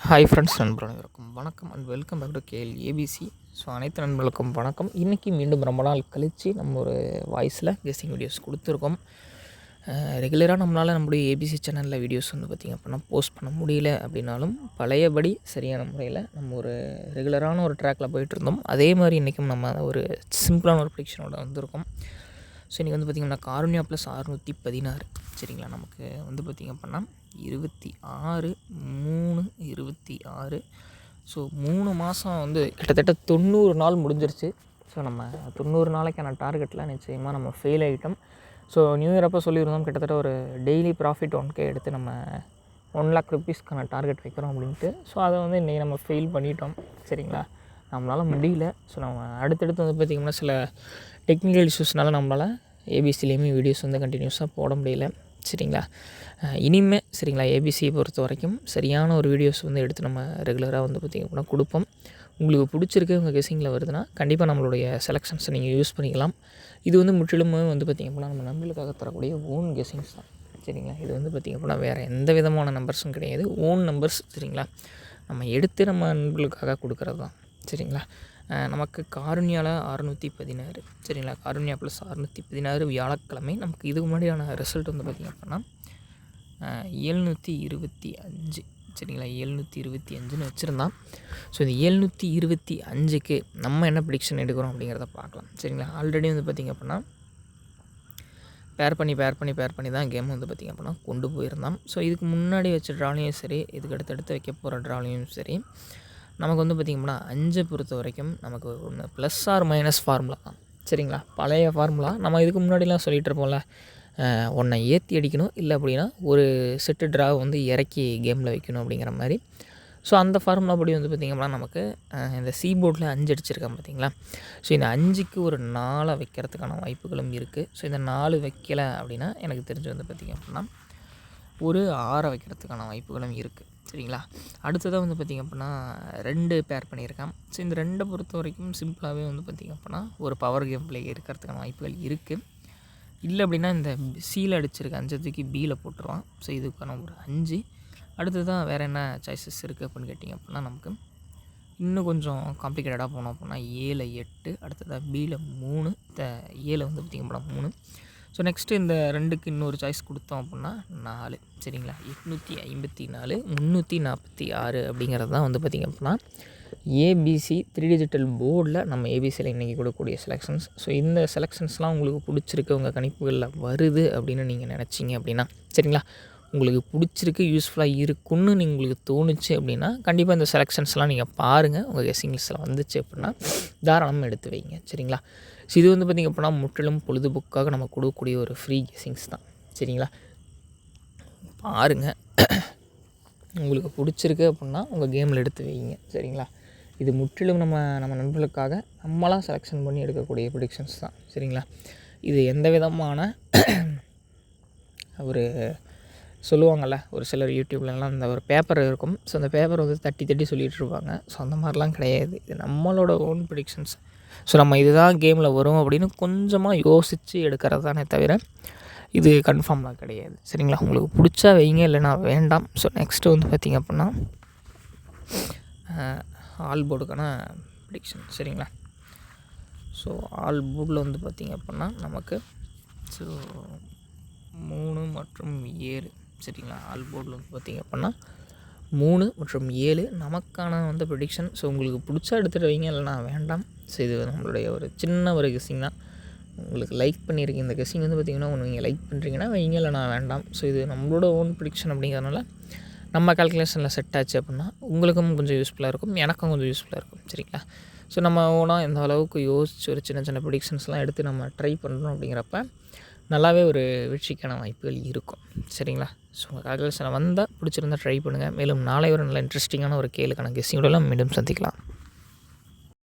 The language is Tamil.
ஹாய் ஃப்ரெண்ட்ஸ், நண்பர்கள் அனைவருக்கும் வணக்கம் and welcome back to KL ABC. So அனைத்து நண்பர்களுக்கும் வணக்கம். இன்றைக்கி மீண்டும் ரொம்ப நாள் கழித்து நம்ம ஒரு வாய்ஸில் கெஸ்டிங் வீடியோஸ் கொடுத்துருக்கோம். ரெகுலராக நம்மளால் நம்மளுடைய ஏபிசி சேனலில் வீடியோஸ் வந்து பார்த்திங்க அப்படின்னா போஸ்ட் பண்ண முடியல அப்படின்னாலும் பழையபடி சரியான முறையில் நம்ம ஒரு ரெகுலரான ஒரு ட்ராக்கில் போயிட்டுருந்தோம். அதே மாதிரி இன்றைக்கும் நம்ம ஒரு சிம்பிளான ஒரு ப்ரிடிக்ஷனோட வந்திருக்கோம். ஸோ இன்றைக்கி வந்து பார்த்திங்கன்னா காருண்யா ப்ளஸ் 616 சரிங்களா. நமக்கு வந்து பார்த்திங்க அப்படின்னா 26/3/26. ஸோ 3 மாதம் வந்து கிட்டத்தட்ட 90 நாள் முடிஞ்சிருச்சு. ஸோ நம்ம 90 நாளைக்கான டார்கெட்டில் நிச்சயமாக நம்ம ஃபெயில் ஆகிட்டோம். ஸோ நியூ இயர் அப்போ சொல்லியிருந்தோம் கிட்டத்தட்ட ஒரு டெய்லி ப்ராஃபிட் 1K எடுத்து நம்ம 1 lakh rupeesக்கான டார்கெட் வைக்கிறோம் அப்படின்ட்டு. ஸோ அதை வந்து இன்றைக்கி நம்ம ஃபெயில் பண்ணிட்டோம் சரிங்களா. நம்மளால் முடியல. ஸோ நம்ம அடுத்தடுத்து வந்து பார்த்திங்கன்னா சில டெக்னிக்கல் இஷ்யூஸ்னால நம்மளால் ஏபிசிலேயுமே வீடியோஸ் வந்து கண்டினியூஸாக போட முடியல சரிங்களா. இனிமேல் சரிங்களா ஏபிசியை பொறுத்த வரைக்கும் சரியான ஒரு வீடியோஸ் வந்து எடுத்து நம்ம ரெகுலராக வந்து பார்த்திங்க அப்படின்னா கொடுப்போம். உங்களுக்கு பிடிச்சிருக்கு உங்கள் கெஸ்ஸிங்கில் வருதுன்னா கண்டிப்பாக நம்மளுடைய செலெக்ஷன்ஸை நீங்கள் யூஸ் பண்ணிக்கலாம். இது வந்து முற்றிலும் வந்து பார்த்திங்க அப்படின்னா நம்ம நண்பர்களுக்காக தரக்கூடிய ஓன் கெஸ்ஸிங்ஸ் தான் சரிங்களா. இது வந்து பார்த்திங்க அப்படின்னா வேறு எந்த விதமான நம்பர்ஸும் கிடையாது, ஓன் நம்பர்ஸ் சரிங்களா. நம்ம எடுத்து நம்ம நண்பர்களுக்காக கொடுக்குறது தான் சரிங்களா. நமக்கு காருண்யாவில் 616 சரிங்களா. காருண்யா ப்ளஸ் 616 வியாழக்கிழமை. நமக்கு இதுக்கு முன்னாடியான ரிசல்ட் வந்து பார்த்திங்க அப்படின்னா 725 சரிங்களா. 725ன்னு வச்சுருந்தான். ஸோ இந்த 725க்கு நம்ம என்ன ப்ரிடிக்ஷன் எடுக்கிறோம் அப்படிங்கிறத பார்க்கலாம் சரிங்களா. ஆல்ரெடி வந்து பார்த்திங்க அப்படின்னா பேர் பண்ணி தான் கேம் வந்து பார்த்திங்க அப்படின்னா கொண்டு போயிருந்தான். ஸோ இதுக்கு முன்னாடி வச்ச ட்ராலையும் சரி, இதுக்கு அடுத்தடுத்து வைக்க போகிற ட்ராலையும் சரி, நமக்கு வந்து பார்த்திங்க அப்படின்னா 5 பொறுத்த வரைக்கும் நமக்கு ஒன்று ப்ளஸ் ஆர் மைனஸ் ஃபார்முலா தான் சரிங்களா. பழைய ஃபார்முலா நம்ம இதுக்கு முன்னாடிலாம் சொல்லிகிட்டு இருப்போம்ல, ஒன்றை ஏற்றி அடிக்கணும், இல்லை அப்படின்னா ஒரு செட்டு ட்ரா வந்து இறக்கி கேமில் வைக்கணும் அப்படிங்கிற மாதிரி. ஸோ அந்த ஃபார்முலா படி வந்து பார்த்திங்க அப்படின்னா நமக்கு இந்த சி போர்டில் 5 அடிச்சிருக்கேன் பார்த்திங்களா. ஸோ இந்த 5க்கு ஒரு 4 வைக்கிறதுக்கான வாய்ப்புகளும் இருக்குது. ஸோ இந்த 4 வைக்கலை அப்படின்னா எனக்கு தெரிஞ்சு வந்து பார்த்திங்க அப்படின்னா ஒரு 6 வைக்கிறதுக்கான வாய்ப்புகளும் இருக்குது சரிங்களா. அடுத்ததாக வந்து பார்த்திங்க அப்படின்னா 2 பேர் பண்ணியிருக்கேன். ஸோ இந்த 2 பொறுத்த வரைக்கும் சிம்பிளாகவே வந்து பார்த்திங்க அப்படின்னா ஒரு பவர் கேம் பிளே இருக்கிறதுக்கான வாய்ப்புகள் இருக்குது. இல்லை அப்படின்னா இந்த சியில் அடிச்சிருக்க 5 தூக்கி பியில் போட்டுருவான். ஸோ இதுக்கான ஒரு 5. அடுத்ததான் வேறு என்ன சாய்ஸஸ் இருக்குது அப்படின்னு கேட்டிங்க அப்படின்னா நமக்கு இன்னும் கொஞ்சம் காம்ப்ளிகேட்டடாக போனோம் அப்படின்னா 7 8, அடுத்ததாக பியில் 3, 7 வந்து பார்த்திங்க அப்படின்னா 3. ஸோ நெக்ஸ்ட்டு இந்த 2க்கு இன்னொரு சாய்ஸ் கொடுத்தோம் அப்படின்னா 4 சரிங்களா. 854 346 அப்படிங்கிறது தான் வந்து பார்த்திங்க அப்படின்னா ஏபிசி 3 டிஜிட்டல் போர்டில் நம்ம ஏபிசியில் இன்றைக்கி கொடுக்கக்கூடிய செலெக்ஷன்ஸ். ஸோ இந்த செலெக்ஷன்ஸ்லாம் உங்களுக்கு பிடிச்சிருக்கு, உங்கள் கணிப்புகளில் வருது அப்படின்னு நீங்கள் நினச்சிங்க அப்படின்னா சரிங்களா, உங்களுக்கு பிடிச்சிருக்கு, யூஸ்ஃபுல்லாக இருக்குன்னு உங்களுக்கு தோணுச்சு அப்படின்னா கண்டிப்பாக இந்த செலெக்ஷன்ஸ்லாம் நீங்கள் பாருங்கள். உங்கள் கெஸ்ஸிங்ஸில் வந்துச்சு அப்படின்னா தாராளமாக எடுத்து வைங்க சரிங்களா. ஸோ இது வந்து பார்த்திங்க அப்படின்னா முற்றிலும் பொழுதுபோக்காக நம்ம கொடுக்கக்கூடிய ஒரு ஃப்ரீ கெஸ்ஸிங்ஸ் தான் சரிங்களா. பாருங்கள், உங்களுக்கு பிடிச்சிருக்கு அப்படின்னா உங்கள் கேமில் எடுத்து வைங்க சரிங்களா. இது முற்றிலும் நம்ம நண்பர்களுக்காக நம்மளாம் செலெக்ஷன் பண்ணி எடுக்கக்கூடிய ப்ரிடிக்ஷன்ஸ் தான் சரிங்களா. இது எந்த விதமான ஒரு சொல்லுவாங்கள்ல, ஒரு சிலர் யூடியூப்லலாம் அந்த ஒரு பேப்பர் இருக்கும். ஸோ அந்த பேப்பர் வந்து தட்டி சொல்லிகிட்டு இருப்பாங்க. ஸோ அந்த மாதிரிலாம் கிடையாது. இது நம்மளோட ஓன் ப்ரிடிக்ஷன்ஸ். ஸோ நம்ம இதுதான் கேமில் வரும் அப்படின்னு கொஞ்சமாக யோசித்து எடுக்கிறது தானே தவிர இது கன்ஃபார்ம்லாம் கிடையாது சரிங்களா. உங்களுக்கு பிடிச்சா வைங்க, இல்லைனா வேண்டாம். ஸோ நெக்ஸ்ட்டு வந்து பார்த்திங்க அப்படின்னா ஆல் போர்டுக்கான ப்ரிடிக்ஷன் சரிங்களா. ஸோ ஆல் போர்டில் வந்து பார்த்திங்க அப்படின்னா நமக்கு 3 மற்றும் 7 சரிங்களா. ஆல் போர்டில் வந்து பார்த்திங்க அப்படின்னா 3 மற்றும் 7 நமக்கான வந்து ப்ரிடிக்ஷன். ஸோ உங்களுக்கு பிடிச்சா எடுத்துகிட்டு வைங்க, இல்லைனா வேண்டாம். ஸோ இது நம்மளுடைய ஒரு சின்ன ஒரு கெஸ்ஸிங் தான். உங்களுக்கு லைக் பண்ணியிருக்கீங்க இந்த கெஸ்ஸிங் வந்து பார்த்திங்கன்னா ஒன்று நீங்கள் லைக் பண்ணுறீங்கன்னா வைங்க, இல்லைனா வேண்டாம். ஸோ இது நம்மளோட ஓன் ப்ரிடிக்ஷன் அப்படிங்கிறதுனால நம்ம கால்குலேஷனில் செட் ஆச்சு அப்படின்னா உங்களுக்கும் கொஞ்சம் யூஸ்ஃபுல்லாக இருக்கும், எனக்கும் கொஞ்சம் யூஸ்ஃபுல்லாக இருக்கும் சரிங்களா. ஸோ நம்ம ஓனாக எந்த அளவுக்கு யோசிச்சு ஒரு சின்ன ப்ரிடிக்ஷன்ஸ்லாம் எடுத்து நம்ம ட்ரை பண்ணுறோம் அப்படிங்கிறப்ப நல்லாவே ஒரு வெற்றிக்கான வாய்ப்புகள் இருக்கும் சரிங்களா. ஸோ உங்கள் கால்குலேஷனை வந்தால் பிடிச்சிருந்தால் ட்ரை பண்ணுங்கள். மேலும் நாளை ஒரு நல்ல இன்ட்ரெஸ்டிங்கான ஒரு கேளுக்கான கெஸ்ஸிங்கோட மீண்டும் சந்திக்கலாம்.